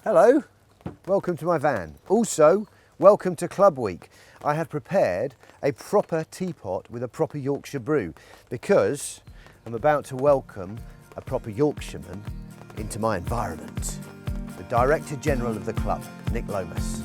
Hello, welcome to my van. Also, welcome to Club Week. I have prepared a proper teapot with a proper Yorkshire brew because I'm about to welcome a proper Yorkshireman into my environment. The Director General of the club, Nick Lomas.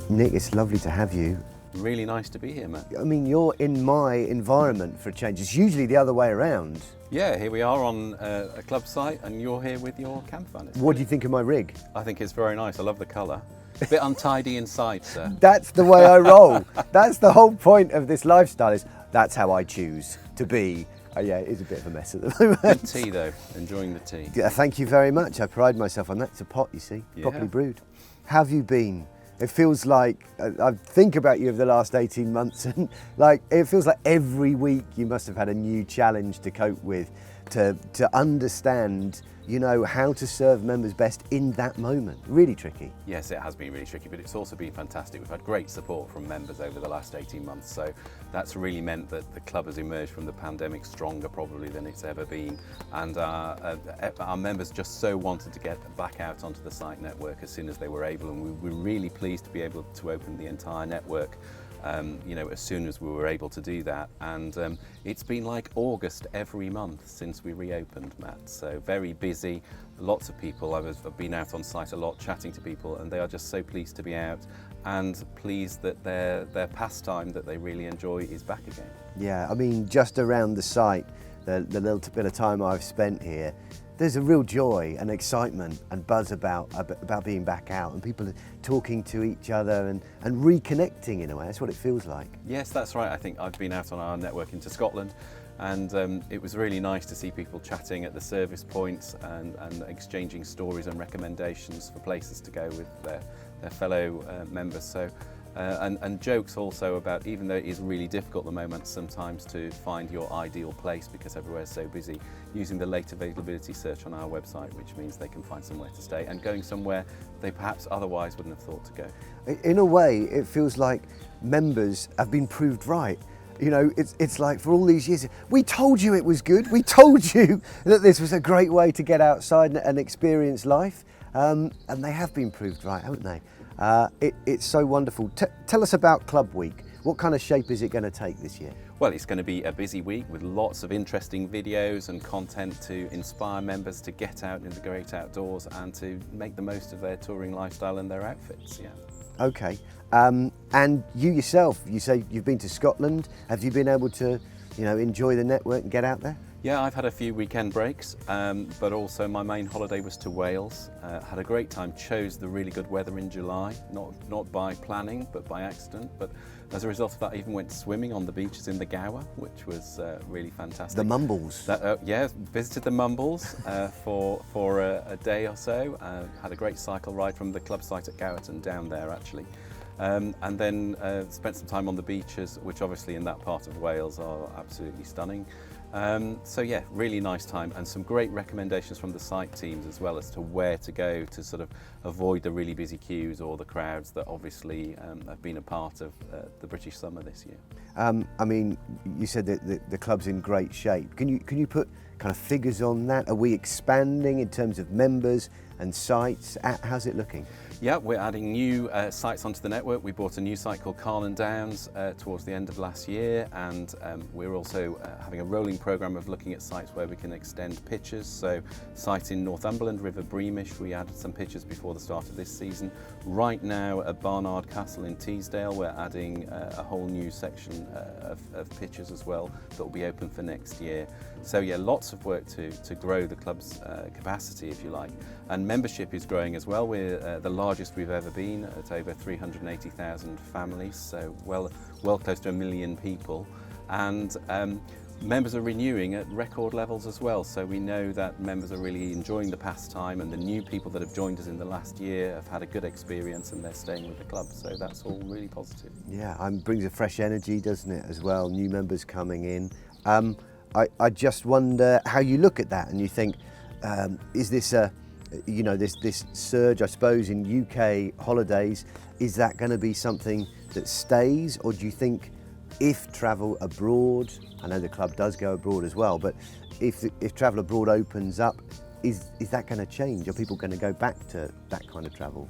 Nick, it's lovely to have you. Really nice to be here, Matt. I mean, you're in my environment for a change. It's usually the other way around. Yeah, here we are on a club site and you're here with your campervan. What do you think of my rig? I think it's very nice. I love the colour. A bit untidy inside, sir. That's the way I roll. That's the whole point of this lifestyle, is that's how I choose to be. Yeah, it is a bit of a mess at the moment. Good tea though, enjoying the tea. Yeah, thank you very much. I pride myself on that. It's a pot, you see, Yeah. properly brewed. How have you been? It feels like, I think about you over the last 18 months, and it feels like every week you must have had a new challenge to cope with, to understand, you know, how to serve members best in that moment. Really tricky. Yes, it has been really tricky, but it's also been fantastic. We've had great support from members over the last 18 months, so that's really meant that the club has emerged from the pandemic stronger probably than it's ever been, and our members just so wanted to get back out onto the site network as soon as they were able, and we were really pleased to be able to open the entire network you know, as soon as we were able to do that. And it's been like August every month since we reopened, Matt. So very busy, lots of people. I've been out on site a lot chatting to people, and they are just so pleased to be out and pleased that their pastime that they really enjoy is back again. Yeah, I mean, just around the site, the little bit of time I've spent here, there's a real joy and excitement and buzz about being back out, and people talking to each other and reconnecting in a way. That's what it feels like. Yes, that's right. I think I've been out on our network into Scotland, and it was really nice to see people chatting at the service points and exchanging stories and recommendations for places to go with their fellow members. So. And jokes also about, even though it is really difficult at the moment sometimes to find your ideal place because everywhere's so busy, using the late availability search on our website, which means they can find somewhere to stay and going somewhere they perhaps otherwise wouldn't have thought to go. In a way, it feels like members have been proved right. You know, it's like for all these years, we told you it was good. We told you that this was a great way to get outside and experience life. And they have been proved right, haven't they? It's so wonderful. Tell us about Club Week. What kind of shape is it going to take this year? Well, it's going to be a busy week with lots of interesting videos and content to inspire members to get out in the great outdoors and to make the most of their touring lifestyle and their outfits. Yeah. Okay. And you yourself, you say you've been to Scotland. Have you been able to, you know, enjoy the network and get out there? Yeah, I've had a few weekend breaks, but also my main holiday was to Wales. Had a great time, chose the really good weather in July, not by planning, but by accident. But as a result of that, I even went swimming on the beaches in the Gower, which was really fantastic. The Mumbles. Yeah, visited the Mumbles for a day or so. Had a great cycle ride from the club site at Gowerton down there, actually. And then spent some time on the beaches, which obviously in that part of Wales are absolutely stunning. So yeah, really nice time, and some great recommendations from the site teams as well as to where to go to sort of avoid the really busy queues or the crowds that obviously have been a part of the British summer this year. I mean, you said that the club's in great shape. Can you put kind of figures on that? Are we expanding in terms of members and sites? How's it looking? Yeah, we're adding new sites onto the network. We bought a new site called Carlin Downs towards the end of last year, and we're also having a rolling programme of looking at sites where we can extend pitches. So, site in Northumberland, River Breamish, we added some pitches before the start of this season. Right now at Barnard Castle in Teesdale, we're adding a whole new section of pitches as well that will be open for next year. So yeah, lots of work to grow the club's capacity, if you like. And membership is growing as well. We're the largest we've ever been at over 380,000 families, so well close to 1 million people. And members are renewing at record levels as well, so we know that members are really enjoying the pastime, and the new people that have joined us in the last year have had a good experience and they're staying with the club, so that's all really positive. Yeah, brings a fresh energy, doesn't it, as well, new members coming in. I just wonder how you look at that and you think, is this a you know, this surge, I suppose, in UK holidays, is that going to be something that stays, or do you think if travel abroad, I know the club does go abroad as well, but if travel abroad opens up, is that going to change? Are people going to go back to that kind of travel?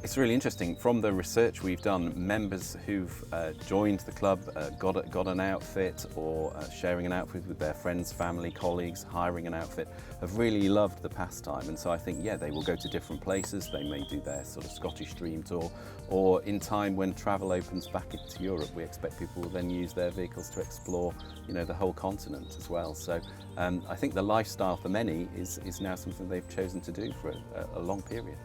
It's really interesting. From the research we've done, members who've joined the club, got an outfit, or sharing an outfit with their friends, family, colleagues, hiring an outfit, have really loved the pastime. And so I think, yeah, they will go to different places. They may do their sort of Scottish Dream Tour, or in time when travel opens back into Europe, we expect people will then use their vehicles to explore, you know, the whole continent as well. So I think the lifestyle for many is now something they've chosen to do for a long period.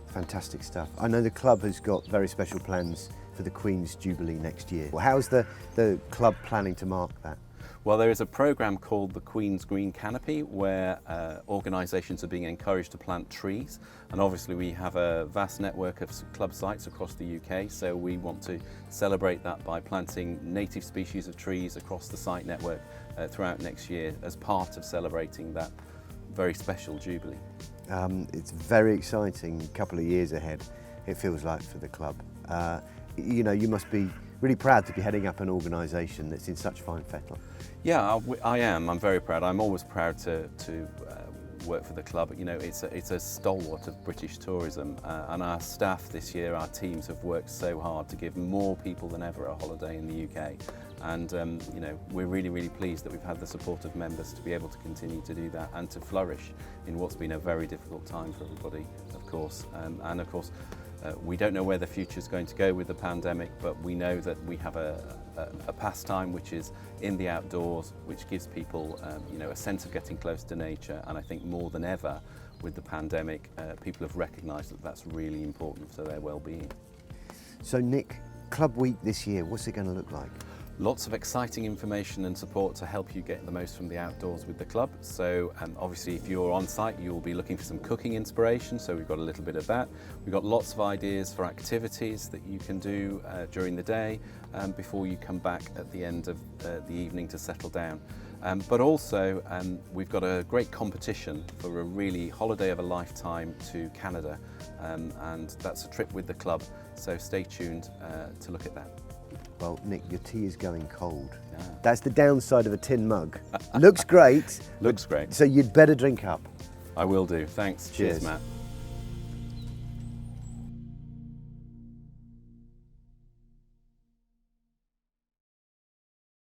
Fantastic stuff. I know the club has got very special plans for the Queen's Jubilee next year. How's the club planning to mark that? Well, there is a programme called the Queen's Green Canopy, where organisations are being encouraged to plant trees. And obviously we have a vast network of club sites across the UK, so we want to celebrate that by planting native species of trees across the site network throughout next year as part of celebrating that very special Jubilee. It's very exciting couple of years ahead, it feels like, for the club. You know, you must be really proud to be heading up an organisation that's in such fine fettle. Yeah, I am. I'm very proud. I'm always proud to work for the club. You know, it's a stalwart of British tourism, and our staff this year, our teams have worked so hard to give more people than ever a holiday in the UK. And you know, we're really pleased that we've had the support of members to be able to continue to do that and to flourish in what's been a very difficult time for everybody, of course. And of course, we don't know where the future is going to go with the pandemic, but we know that we have a pastime which is in the outdoors, which gives people you know, a sense of getting close to nature. And I think more than ever with the pandemic, people have recognised that that's really important for their well-being. So Nick, Club Week this year, what's it going to look like? Lots of exciting information and support to help you get the most from the outdoors with the club. So obviously if you're on site, you'll be looking for some cooking inspiration, so we've got a little bit of that. We've got lots of ideas for activities that you can do during the day before you come back at the end of the evening to settle down. But also we've got a great competition for a really holiday of a lifetime to Canada, and that's a trip with the club, so stay tuned to look at that. Well, Nick, your tea is going cold. Yeah. That's the downside of a tin mug. Looks great. Looks great. So you'd better drink up. I will do. Thanks. Cheers. Cheers, Matt.